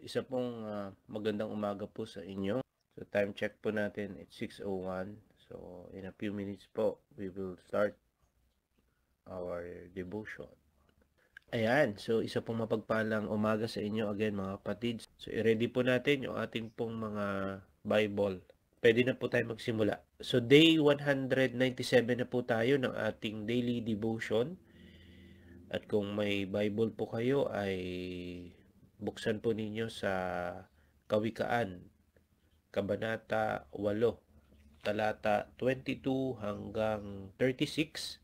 Isa pong magandang umaga po sa inyo. So time check po natin, it's 6:01. So in a few minutes po, we will start our devotion. Ayan, so isa pong mapagpalang umaga sa inyo again mga kapatid. So i-ready po natin yung ating pong mga Bible. Pwede na po tayo magsimula. So day 197 na po tayo ng ating daily devotion. At kung may Bible po kayo ay buksan po ninyo sa Kawikaan, Kabanata 8, talata 22 hanggang 36.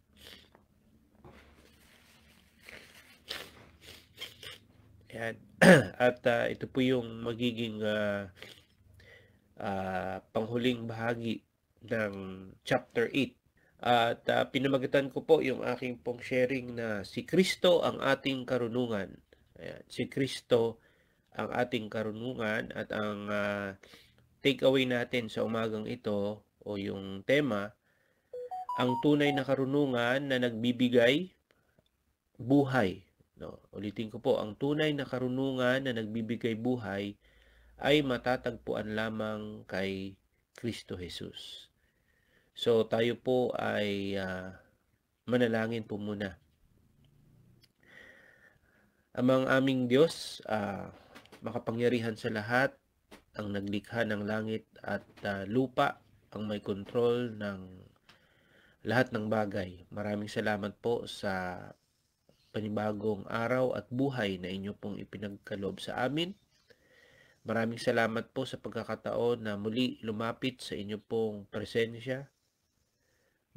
Ayan. At ito po yung magiging panghuling bahagi ng chapter 8. At pinamagatan ko po yung aking pong sharing na si Kristo ang ating karunungan. Ayan, si Kristo ang ating karunungan at ang takeaway natin sa umagang ito o yung tema, ang tunay na karunungan na nagbibigay buhay. No, ulitin ko po, ang tunay na karunungan na nagbibigay buhay ay matatagpuan lamang kay Kristo Jesus. So tayo po ay manalangin po muna. Amang aming Diyos, makapangyarihan sa lahat, ang naglikha ng langit at lupa, ang may kontrol ng lahat ng bagay. Maraming salamat po sa panibagong araw at buhay na inyo pong ipinagkaloob sa amin. Maraming salamat po sa pagkakataon na muli lumapit sa inyo pong presensya.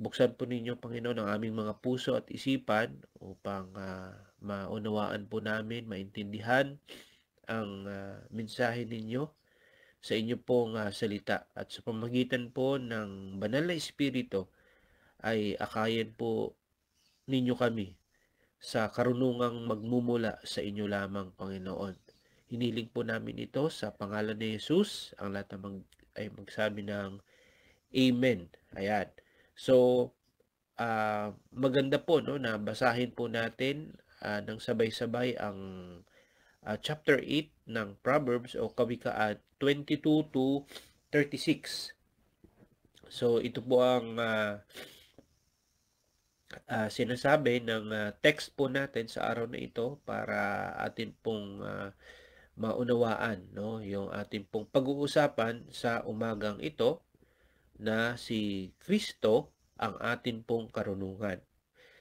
Buksan po ninyo, Panginoon, ang aming mga puso at isipan upang maunawaan po namin, maintindihan ang mensahe ninyo sa inyo pong salita. At sa pamamagitan po ng banal na Espiritu ay akayin po ninyo kami sa karunungang magmumula sa inyo lamang, Panginoon. Hiniling po namin ito sa pangalan ni Jesus. Ang lahat ay magsabi ng Amen. Ayan. So, maganda po no, na basahin po natin ng sabay-sabay ang chapter 8 ng Proverbs o Kawikaan 22 to 36. So, ito po ang sinasabi ng text po natin sa araw na ito para atin pong maunawaan no, yung ating pong pag-uusapan sa umagang ito na si Kristo ang atin pong karunungan.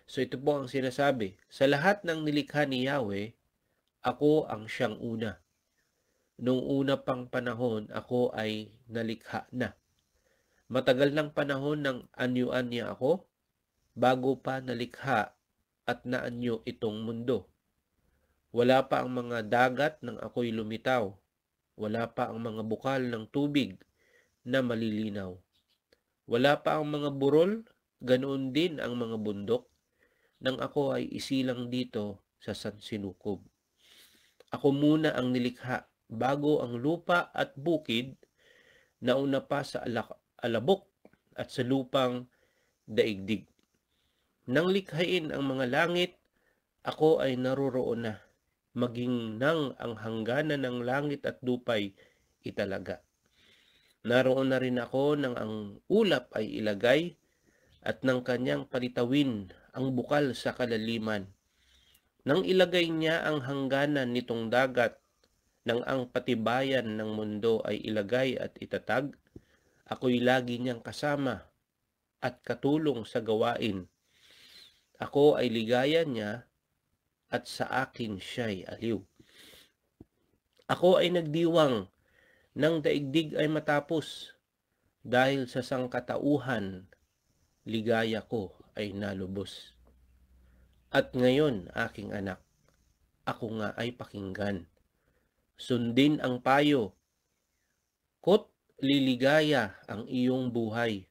So ito po ang sinasabi, sa lahat ng nilikha ni Yahweh, ako ang siyang una. Nung una pang panahon, ako ay nalikha na. Matagal ng panahon ng anyuan niya ako, bago pa nalikha at naanyo itong mundo. Wala pa ang mga dagat nang ako'y lumitaw. Wala pa ang mga bukal ng tubig na malilinaw. Wala pa ang mga burol, ganoon din ang mga bundok, nang ako ay isilang dito sa sansinukob. Ako muna ang nilikha, bago ang lupa at bukid, nauna pa sa alabok at sa lupang daigdig. Nang likhain ang mga langit, ako ay naroroon na, maging nang ang hangganan ng langit at lupay italaga. Naroon na rin ako nang ang ulap ay ilagay at ng kanyang palitawin ang bukal sa kalaliman. Nang ilagay niya ang hangganan nitong dagat, nang ang patibayan ng mundo ay ilagay at itatag, ako'y lagi niyang kasama at katulong sa gawain. Ako ay ligaya niya at sa akin siya'y aliw. Ako ay nagdiwang nang daigdig ay matapos, dahil sa sangkatauhan, ligaya ko ay nalubos. At ngayon, aking anak, ako nga ay pakinggan. Sundin ang payo, ko't liligaya ang iyong buhay.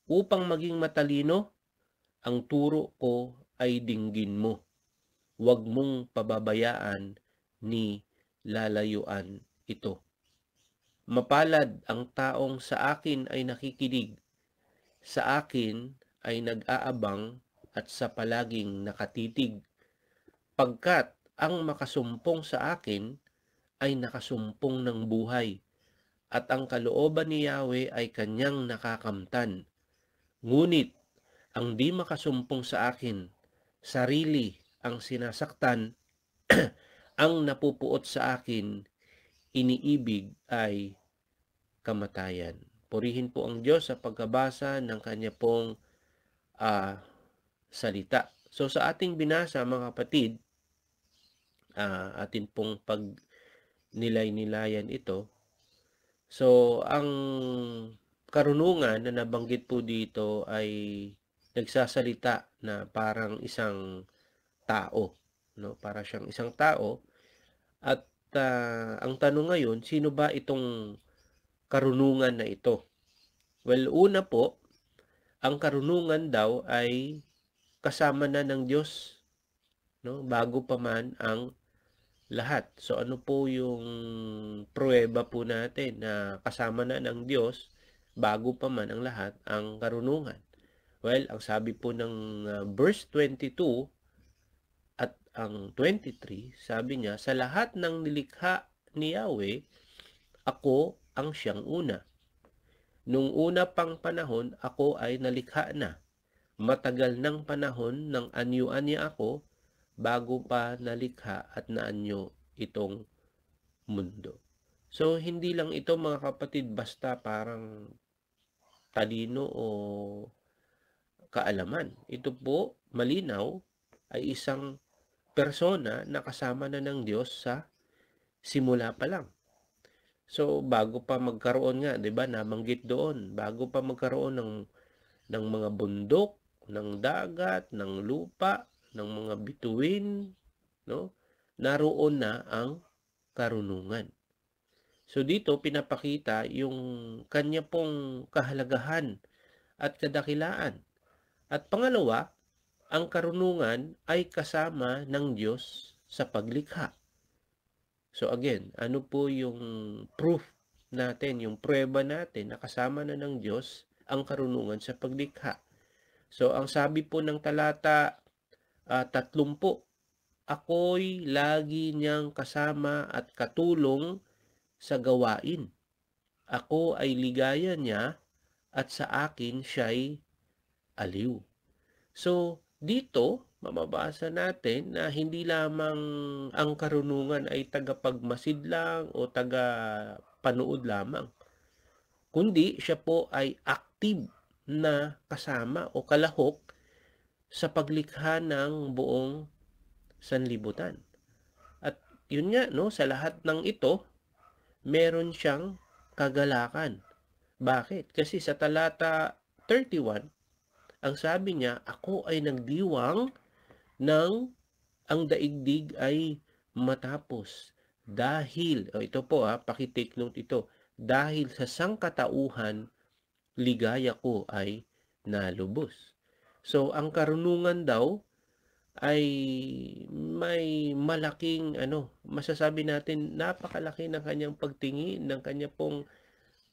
Upang maging matalino, ang turo ko ay dinggin mo. Huwag mong pababayaan ni lalayuan ito. Mapalad ang taong sa akin ay nakikinig, sa akin ay nag-aabang at sa palaging nakatitig. Pagkat ang makasumpong sa akin ay nakasumpong ng buhay, at ang kalooban ni Yahweh ay kanyang nakakamtan. Ngunit ang di makasumpong sa akin, sarili ang sinasaktan, ang napupuot sa akin, iniibig ay kamatayan. Purihin po ang Diyos sa pagkabasa ng kanya pong salita. So sa ating binasa, mga kapatid, atin pong pag-nilay-nilayan ito. So ang karunungan na nabanggit po dito ay nagsasalita na parang isang tao, no? Para siyang isang tao, at ang tanong ngayon, sino ba itong karunungan na ito? Well, una po, ang karunungan daw ay kasama na ng Diyos, no? Bago pa man ang lahat. So ano po yung pruweba po natin na kasama na ng Diyos bago pa man ang lahat ang karunungan? Well, ang sabi po ng verse 22 at ang 23, sabi niya, sa lahat ng nilikha ni Yahweh, ako ang siyang una. Nung una pang panahon, ako ay nalikha na. Matagal ng panahon ng anyuan niya ako bago pa nalikha at naanyo itong mundo. So, hindi lang ito, mga kapatid, basta parang talino o kaalaman. Ito po, malinaw, ay isang persona na kasama na ng Diyos sa simula pa lang. So, bago pa magkaroon nga, 'di ba, nabanggit doon, bago pa magkaroon ng mga bundok, ng dagat, ng lupa, ng mga bituin, no? Naroon na ang karunungan. So dito pinapakita yung kanya pong kahalagahan at kadakilaan. At pangalawa, ang karunungan ay kasama ng Diyos sa paglikha. So again, ano po yung proof natin, yung pruweba natin na kasama na ng Diyos ang karunungan sa paglikha? So ang sabi po ng talata 30, ako'y lagi niyang kasama at katulong sa gawain. Ako ay ligaya niya at sa akin siya'y aliw. So, dito, mababasa natin na hindi lamang ang karunungan ay tagapagmasid lang o tagapanood lamang, kundi siya po ay active na kasama o kalahok sa paglikha ng buong sanlibutan. At yun nga, no, sa lahat ng ito, meron siyang kagalakan. Bakit? Kasi sa talata 31, ang sabi niya, ako ay nagdiwang ng ang daigdig ay matapos. Dahil, ito po pakitake note ito, dahil sa sangkatauhan, ligaya ko ay nalubos. So, ang karunungan daw ay may malaking masasabi natin, napakalaki ng kanyang pagtingin, ng kanya pong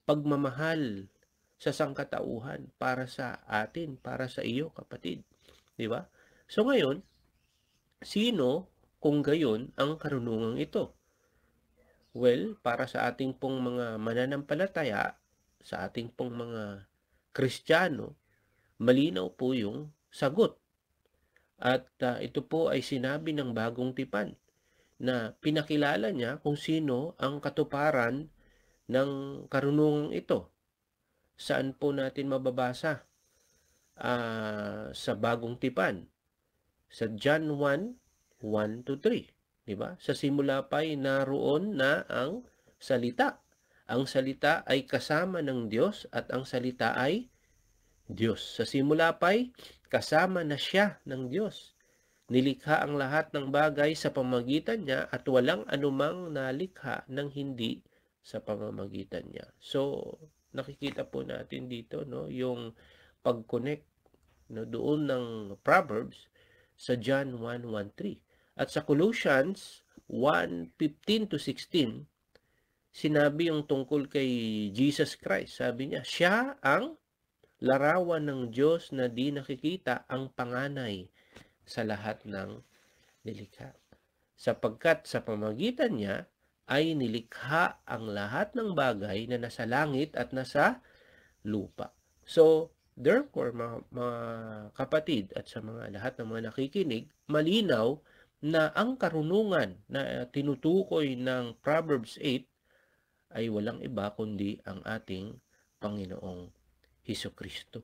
pagmamahal sa sangkatauhan para sa atin, para sa iyo, kapatid. Di ba? So ngayon, sino kung gayon ang karunungang ito? Well, para sa ating pong mga mananampalataya, sa ating pong mga Kristiyano, malinaw po yung sagot. At ito po ay sinabi ng Bagong Tipan na pinakilala niya kung sino ang katuparan ng karunungang ito. Saan po natin mababasa? Sa Bagong Tipan. Sa John 1, 1-3. Diba? Sa simula pa'y naroon na ang salita. Ang salita ay kasama ng Diyos at ang salita ay Diyos. Sa simula pa'y kasama na siya ng Diyos. Nilikha ang lahat ng bagay sa pamamagitan niya at walang anumang nalikha ng hindi sa pamamagitan niya. So, nakikita po natin dito, no, yung pag-connect, no, doon ng Proverbs sa John 1:1-3. At sa Colossians 1:15-16, sinabi yung tungkol kay Jesus Christ. Sabi niya, siya ang larawan ng Diyos na di nakikita, ang panganay sa lahat ng nilikha. Sapagkat sa pamamagitan niya, ay nilikha ang lahat ng bagay na nasa langit at nasa lupa. So, therefore, mga kapatid at sa mga lahat ng mga nakikinig, malinaw na ang karunungan na tinutukoy ng Proverbs 8 ay walang iba kundi ang ating Panginoong Hesukristo.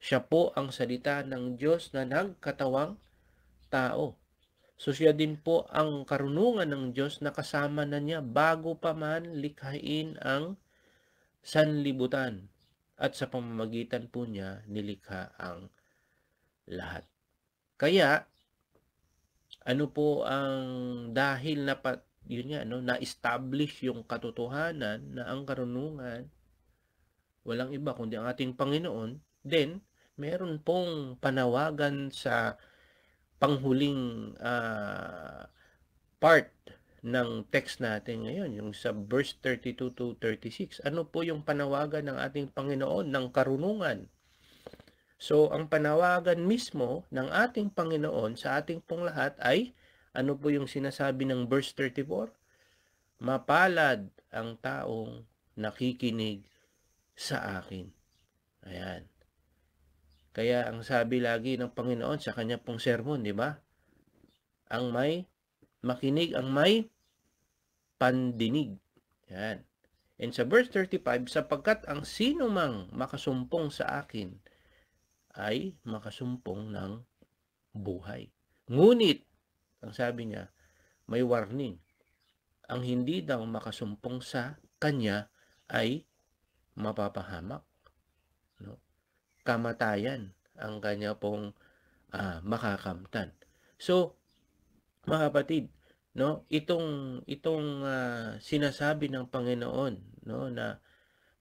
Siya po ang salita ng Diyos na nagkatawang tao. So siya din po ang karunungan ng Diyos na kasama na niya bago pa man likhain ang sanlibutan. At sa pamamagitan po niya nilikha ang lahat. Kaya, ano po ang dahil yun nga, no, na-establish yung katotohanan na ang karunungan walang iba kundi ang ating Panginoon, then meron pong panawagan sa panghuling part ng text natin ngayon, yung sa verse 32 to 36. Ano po yung panawagan ng ating Panginoon ng karunungan? So, ang panawagan mismo ng ating Panginoon sa ating pong lahat ay, ano po yung sinasabi ng verse 34? Mapalad ang taong nakikinig sa akin. Ayan. Kaya ang sabi lagi ng Panginoon sa kanya pong sermon, di ba? Ang may makinig, ang may pandinig. Yan. And sa verse 35, sapagkat ang sino mang makasumpong sa akin ay makasumpong ng buhay. Ngunit, ang sabi niya, may warning. Ang hindi daw makasumpong sa kanya ay mapapahamak. No? Kamatayan ang kanya pong makakamtan. So, mga kapatid, no, itong sinasabi ng Panginoon, no,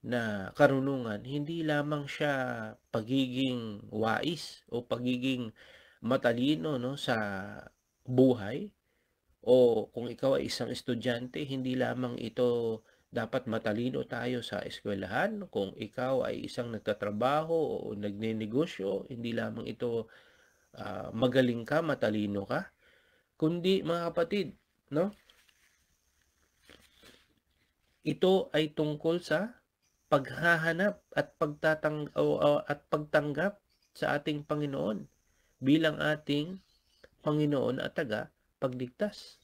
na karunungan, hindi lamang siya pagiging wais o pagiging matalino, no, sa buhay, o kung ikaw ay isang estudyante, hindi lamang ito dapat matalino tayo sa eskwelahan. Kung ikaw ay isang nagtatrabaho o nagnenegosyo, hindi lamang ito magaling ka, matalino ka, kundi mga kapatid, no? Ito ay tungkol sa paghahanap at pagtanggap sa ating Panginoon bilang ating Panginoon at tagapagligtas.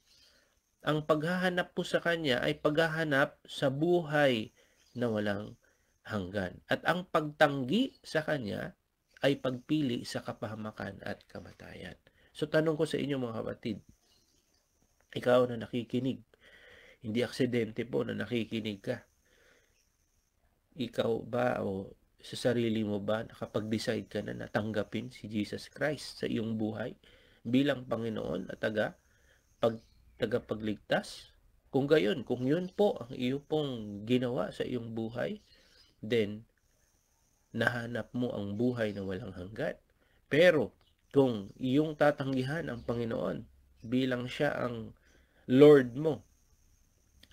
Ang paghahanap po sa Kanya ay paghahanap sa buhay na walang hanggan. At ang pagtanggi sa Kanya ay pagpili sa kapahamakan at kamatayan. So tanong ko sa inyo mga kapatid, ikaw na nakikinig, hindi aksidente po na nakikinig ka. Ikaw ba o sa sarili mo ba nakapag-decide ka na natanggapin si Jesus Christ sa iyong buhay bilang Panginoon at tagapagligtas? Kung gayon, kung yun po ang iyo pong ginawa sa iyong buhay, then nahanap mo ang buhay na walang hanggan. Pero kung iyong tatanggihan ang Panginoon bilang siya ang Lord mo,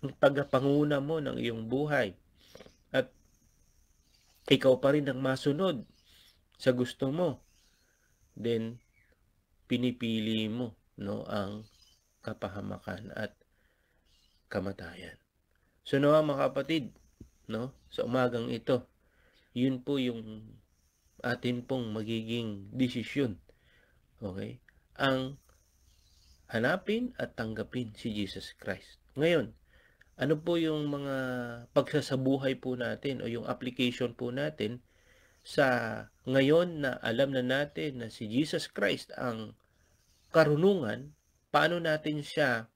ang tagapanguna mo ng iyong buhay, at ikaw pa rin ang masunod sa gusto mo, then pinipili mo, no, ang kapahamakan at kamatayan. So mga kapatid, no, sa umagang ito, yun po yung atin pong magiging desisyon. Okay? Ang hanapin at tanggapin si Jesus Christ. Ngayon, ano po yung mga pagsasabuhay po natin o yung application po natin sa ngayon na alam na natin na si Jesus Christ ang karunungan, paano natin siya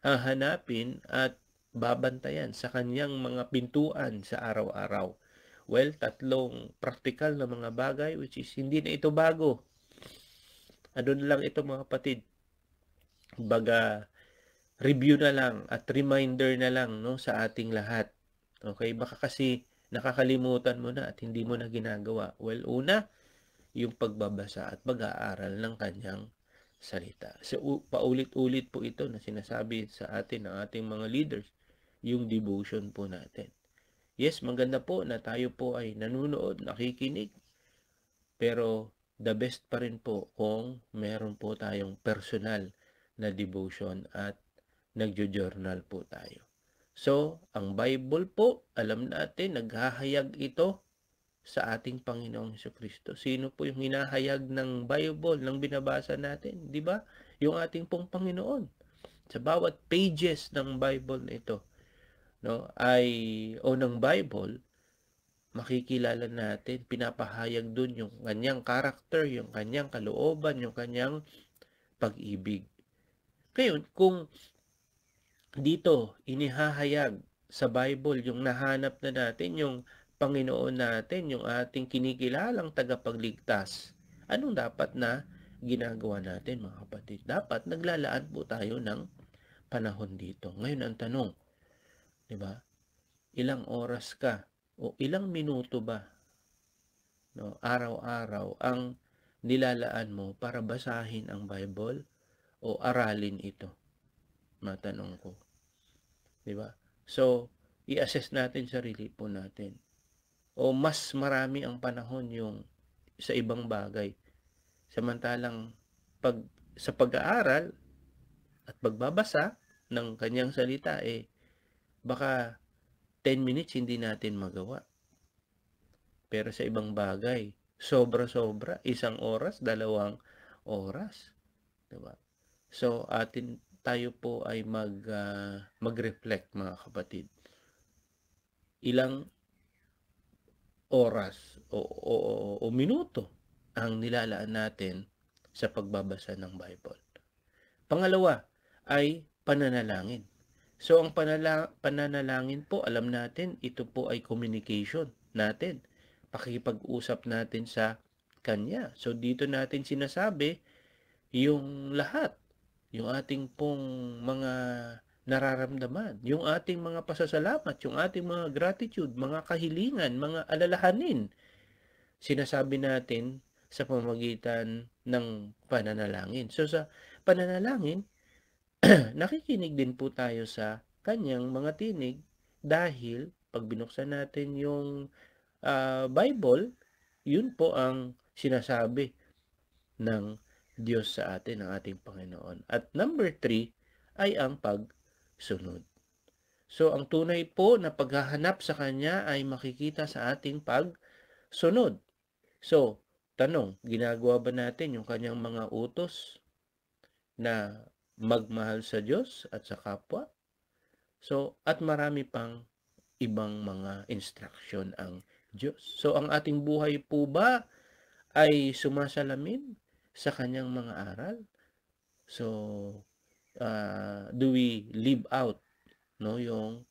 hahanapin at babantayan sa kanyang mga pintuan sa araw-araw? Well, tatlong practical na mga bagay which is hindi na ito bago. Ano na lang ito mga kapatid? Baga, review na lang at reminder na lang, no, sa ating lahat. Okay? Baka kasi nakakalimutan mo na at hindi mo na ginagawa. Well, una, yung pagbabasa at pag-aaral ng kanyang salita. So, paulit-ulit po ito na sinasabi sa atin ng ating mga leaders, yung devotion po natin. Yes, maganda po na tayo po ay nanunood, nakikinig, pero the best pa rin po kung meron po tayong personal na devotion at nagjo-journal po tayo. So, ang Bible po, alam natin, naghahayag ito sa ating Panginoong Jesucristo. Sino po yung hinahayag ng Bible, ng binabasa natin? Di ba? Yung ating pong Panginoon. Sa bawat pages ng Bible na ito, no, ng Bible, makikilala natin, pinapahayag dun yung kanyang character, yung kanyang kalooban, yung kanyang pag-ibig. Ngayon, kung dito inihahayag sa Bible yung nahanap na natin, yung Panginoon natin, yung ating kinikilalang tagapagligtas, anong dapat na ginagawa natin, mga kapatid? Dapat naglalaan po tayo ng panahon dito. Ngayon ang tanong, di ba? Ilang oras ka o ilang minuto ba, no, araw-araw ang nilalaan mo para basahin ang Bible o aralin ito? Matanong ko. Di ba? So, i-assess natin sarili po natin. O mas marami ang panahon yung sa ibang bagay. Samantalang sa pag-aaral at pagbabasa ng kanyang salita, baka 10 minutes hindi natin magawa. Pero sa ibang bagay, sobra-sobra, 1 oras, 2 oras. Diba? So, tayo po ay mag-reflect, mga kapatid. Ilang oras o minuto ang nilalaan natin sa pagbabasa ng Bible. Pangalawa ay pananalangin. So, ang pananalangin po, alam natin, ito po ay communication natin. Pakikipag-usap natin sa Kanya. So, dito natin sinasabi yung lahat, yung ating pong mga nararamdaman, yung ating mga pasasalamat, yung ating mga gratitude, mga kahilingan, mga alalahanin. Sinasabi natin sa pamamagitan ng pananalangin. So, sa pananalangin, nakikinig din po tayo sa kanyang mga tinig dahil pag binuksan natin yung Bible, yun po ang sinasabi ng Diyos sa atin, ng ating Panginoon. At number 3 ay ang pagsunod. So, ang tunay po na paghahanap sa Kanya ay makikita sa ating pagsunod. So, tanong, ginagawa ba natin yung Kanyang mga utos na magmahal sa Diyos at sa kapwa? So, at marami pang ibang mga instruction ang Diyos. So, ang ating buhay po ba ay sumasalamin sa kanyang mga aral? So, do we live out, no, yung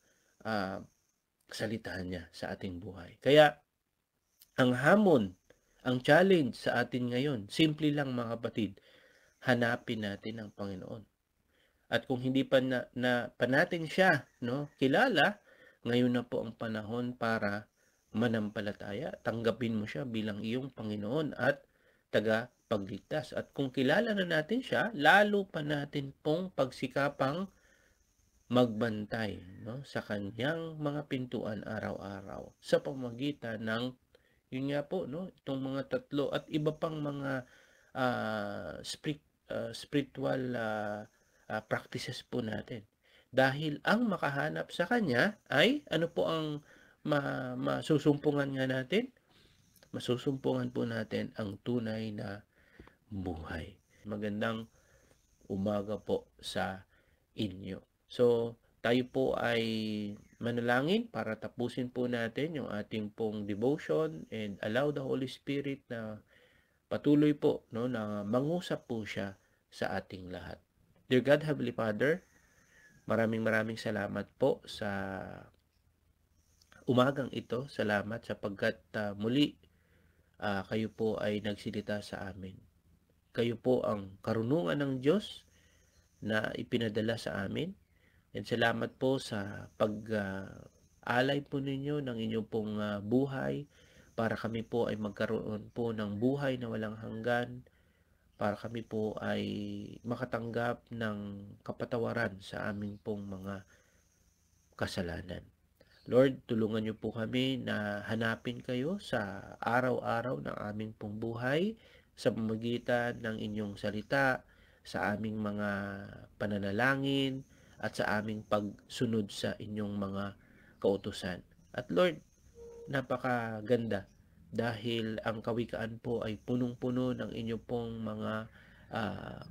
salita niya sa ating buhay? Kaya, ang hamon, ang challenge sa atin ngayon, simple lang, mga kapatid, hanapin natin ang Panginoon. At kung hindi pa natin siya, no, kilala, ngayon na po ang panahon para manampalataya. Tanggapin mo siya bilang iyong Panginoon at tagapagligtas. At kung kilala na natin siya, lalo pa natin pong pagsikapang magbantay, no, sa kanyang mga pintuan araw-araw sa pamamagitan ng, yun nga po, no, itong mga tatlo at iba pang mga spiritual practices po natin. Dahil ang makahanap sa Kanya ay, ano po ang masusumpungan nga natin? Masusumpungan po natin ang tunay na buhay. Magandang umaga po sa inyo. So, tayo po ay manalangin para tapusin po natin yung ating pong devotion and allow the Holy Spirit na patuloy po, no, na mangusap po siya sa ating lahat. Dear God, Heavenly Father, maraming salamat po sa umagang ito. Salamat sapagkat muli kayo po ay nagsilita sa amin. Kayo po ang karunungan ng Diyos na ipinadala sa amin. And salamat po sa pag-alay po ninyo ng inyong pong buhay para kami po ay magkaroon po ng buhay na walang hanggan, para kami po ay makatanggap ng kapatawaran sa aming pong mga kasalanan. Lord, tulungan niyo po kami na hanapin kayo sa araw-araw ng aming pong buhay sa pamamagitan ng inyong salita, sa aming mga pananalangin, at sa aming pagsunod sa inyong mga kautusan. At Lord, napakaganda dahil ang kawikaan po ay punong-puno ng inyo pong mga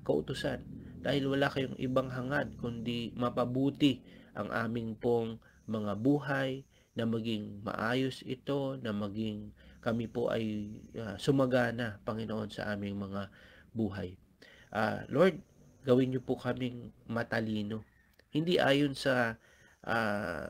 kautusan. Dahil wala kayong ibang hangad kundi mapabuti ang aming pong mga buhay, na maging maayos ito, na maging kami po ay sumagana, Panginoon, sa aming mga buhay. Lord, gawin niyo po kaming matalino. Hindi ayon sa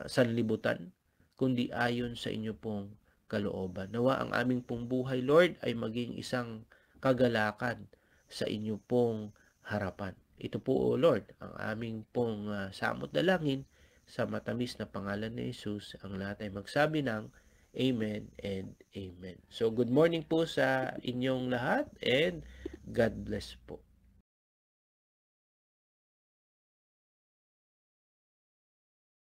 sanlibutan, kundi ayon sa inyo pong kalooban. Nawa ang aming pong buhay, Lord, ay maging isang kagalakan sa inyo pong harapan. Ito po, O Lord, ang aming pong samot dalangin sa matamis na pangalan ni Jesus. Ang lahat ay magsabi ng Amen and Amen. So, good morning po sa inyong lahat and God bless po.